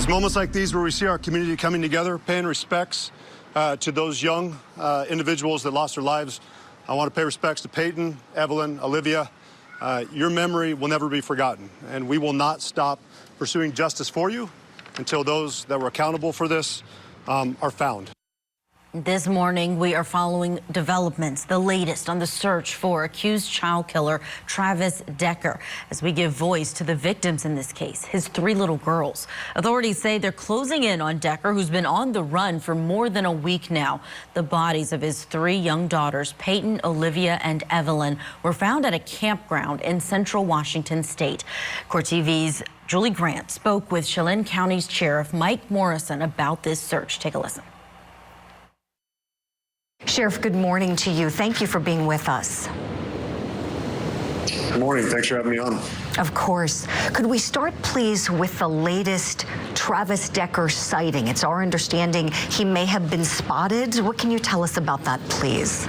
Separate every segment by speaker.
Speaker 1: It's moments like these where we see our community coming together, paying respects to those young individuals that lost their lives. I want to pay respects to Peyton, Evelyn, Olivia. Your memory will never be forgotten, and we will not stop pursuing justice for you until those that were accountable for this are found.
Speaker 2: This morning, we are following developments, the latest on the search for accused child killer Travis Decker, as we give voice to the victims in this case, his 3 little girls. Authorities say they're closing in on Decker, who's been on the run for more than a week now. The bodies of his 3 young daughters, Peyton, Olivia, and Evelyn, were found at a campground in central Washington state. Court TV's Julie Grant spoke with Chelan County's Sheriff Mike Morrison about this search. Take a listen.
Speaker 3: Sheriff, good morning to you. Thank you for being with us.
Speaker 1: Good morning. Thanks for having me on.
Speaker 3: Of course. Could we start, please, with the latest Travis Decker sighting? It's our understanding he may have been spotted. What can you tell us about that, please?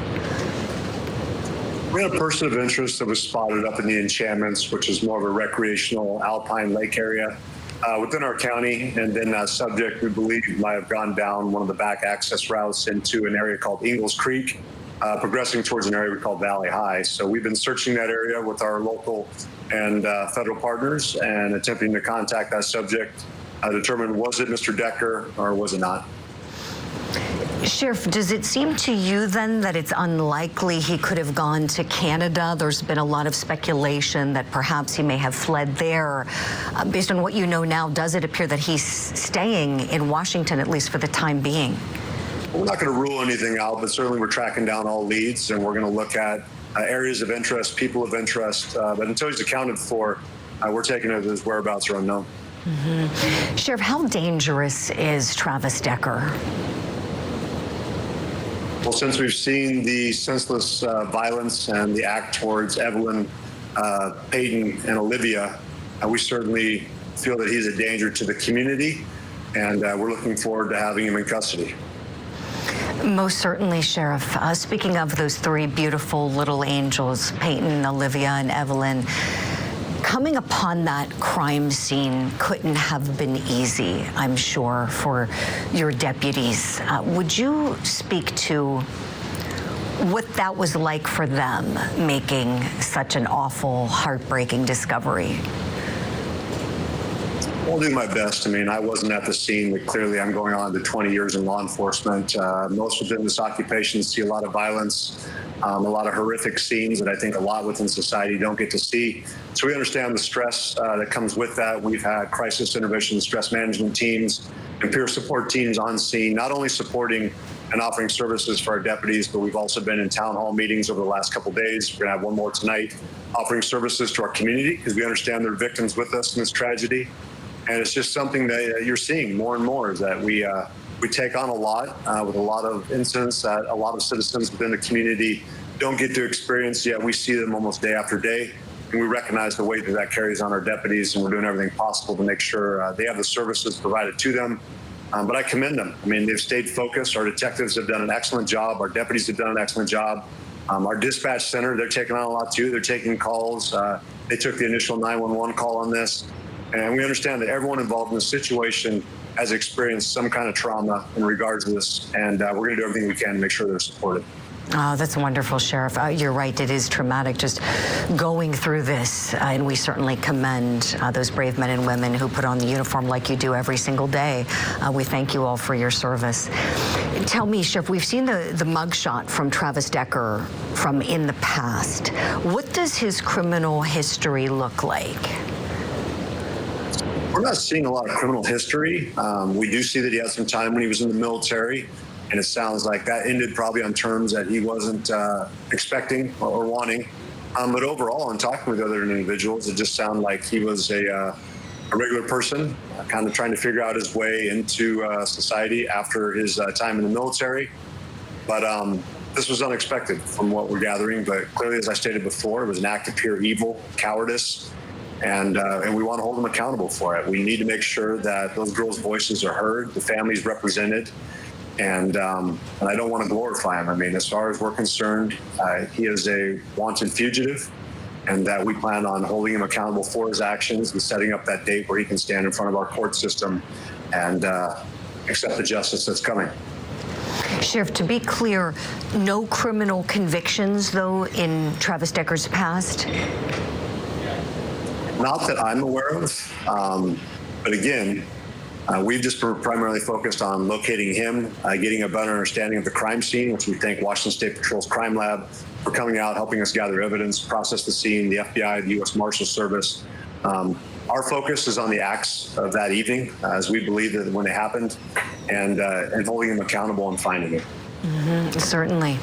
Speaker 4: We had a person of interest that was spotted up in the Enchantments, which is more of a recreational alpine lake area within our county, and then that subject, we believe, might have gone down one of the back access routes into an area called Ingalls Creek, progressing towards an area we call Valley High. So we've been searching that area with our local and federal partners and attempting to contact that subject, determine was it Mr. Decker or was it not.
Speaker 3: Sheriff, does it seem to you then that it's unlikely he could have gone to Canada? There's been a lot of speculation that perhaps he may have fled there. Based on what you know now, does it appear that he's staying in Washington, at least for the time being?
Speaker 4: We're not going to rule anything out, but certainly we're tracking down all leads, and we're going to look at areas of interest, people of interest. But until he's accounted for, we're taking it as whereabouts are unknown.
Speaker 3: Mm-hmm. Sheriff, how dangerous is Travis Decker?
Speaker 4: Well, since we've seen the senseless violence and the act towards Evelyn, Peyton, and Olivia, we certainly feel that he's a danger to the community, and we're looking forward to having him in custody.
Speaker 3: Most certainly, Sheriff. Speaking of those 3 beautiful little angels, Peyton, Olivia, and Evelyn, coming upon that crime scene couldn't have been easy, I'm sure, for your deputies. Would you speak to what that was like for them, making such an awful, heartbreaking discovery?
Speaker 4: I'll do my best. I mean, I wasn't at the scene, but clearly I'm going on to 20 years in law enforcement. Most within this occupation see a lot of violence, a lot of horrific scenes that I think a lot within society don't get to see. So we understand the stress that comes with that. We've had crisis intervention, stress management teams, and peer support teams on scene, not only supporting and offering services for our deputies, but we've also been in town hall meetings over the last couple of days. We're going to have one more tonight, offering services to our community because we understand there are victims with us in this tragedy. And it's just something that you're seeing more and more, is that we take on a lot with a lot of incidents that a lot of citizens within the community don't get to experience, yet we see them almost day after day. And we recognize the weight that that carries on our deputies, and we're doing everything possible to make sure they have the services provided to them. But I commend them. I mean, they've stayed focused. Our detectives have done an excellent job. Our deputies have done an excellent job. Our dispatch center, they're taking on a lot too. They're taking calls. They took the initial 911 call on this. And we understand that everyone involved in this situation has experienced some kind of trauma in regards to this, and we're going to do everything we can to make sure they're supported.
Speaker 3: Oh, that's wonderful, Sheriff. You're right, it is traumatic just going through this, and we certainly commend those brave men and women who put on the uniform like you do every single day. We thank you all for your service. Tell me, Sheriff, we've seen the mugshot from Travis Decker from in the past. What does his criminal history look like?
Speaker 4: We're not seeing a lot of criminal history. We do see that he had some time when he was in the military, and it sounds like that ended probably on terms that he wasn't expecting or wanting. But overall, in talking with other individuals, it just sounded like he was a regular person, kind of trying to figure out his way into society after his time in the military. But this was unexpected from what we're gathering. But clearly, as I stated before, it was an act of pure evil, cowardice. And we want to hold them accountable for it. We need to make sure that those girls' voices are heard, the families represented, and I don't want to glorify him. I mean, as far as we're concerned, he is a wanted fugitive, and that we plan on holding him accountable for his actions and setting up that date where he can stand in front of our court system and accept the justice that's coming.
Speaker 3: Sheriff, to be clear, no criminal convictions, though, in Travis Decker's past?
Speaker 4: Not that I'm aware of, but again, we've just been primarily focused on locating him, getting a better understanding of the crime scene, which we thank Washington State Patrol's Crime Lab for coming out, helping us gather evidence, process the scene, the FBI, the U.S. Marshals Service. Our focus is on the acts of that evening, as we believe that when it happened, and holding him accountable and finding him.
Speaker 3: Certainly.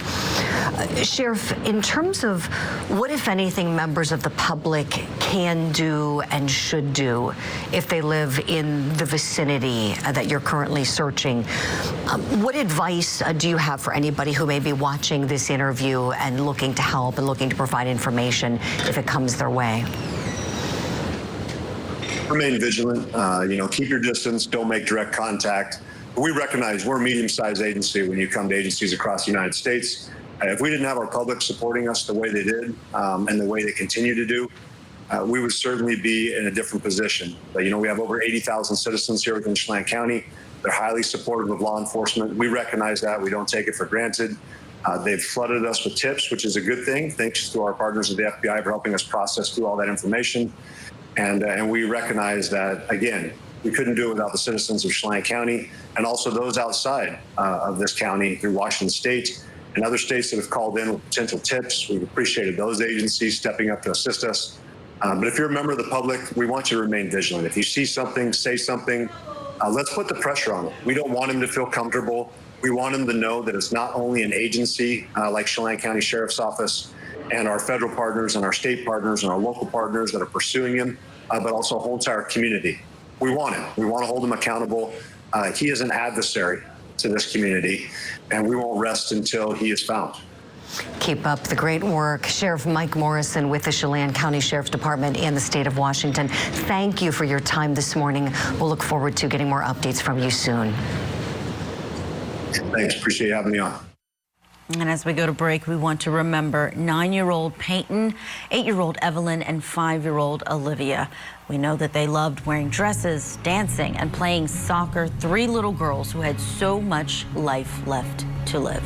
Speaker 3: Sheriff, in terms of what, if anything, members of the public can do and should do if they live in the vicinity that you're currently searching, what advice do you have for anybody who may be watching this interview and looking to help and looking to provide information if it comes their way?
Speaker 4: Remain vigilant. Keep your distance. Don't make direct contact. We recognize we're a medium-sized agency when you come to agencies across the United States. If we didn't have our public supporting us the way they did and the way they continue to do, we would certainly be in a different position. But, we have over 80,000 citizens here within Chelan County. They're highly supportive of law enforcement. We recognize that. We don't take it for granted. They've flooded us with tips, which is a good thing. Thanks to our partners at the FBI for helping us process through all that information. And we recognize that, again, we couldn't do it without the citizens of Chelan County and also those outside of this county through Washington State and other states that have called in with potential tips. We've appreciated those agencies stepping up to assist us. But if you're a member of the public, we want you to remain vigilant. If you see something, say something. Let's put the pressure on them. We don't want them to feel comfortable. We want them to know that it's not only an agency like Chelan County Sheriff's Office and our federal partners and our state partners and our local partners that are pursuing him, but also a whole entire community. We want him. We want to hold him accountable. He is an adversary to this community, and we won't rest until he is found.
Speaker 3: Keep up the great work. Sheriff Mike Morrison with the Chelan County Sheriff's Department in the state of Washington. Thank you for your time this morning. We'll look forward to getting more updates from you soon.
Speaker 4: Thanks. Appreciate you having me on.
Speaker 2: And as we go to break, we want to remember 9-year-old Peyton, 8-year-old Evelyn, and 5-year-old Olivia. We know that they loved wearing dresses, dancing, and playing soccer. 3 little girls who had so much life left to live.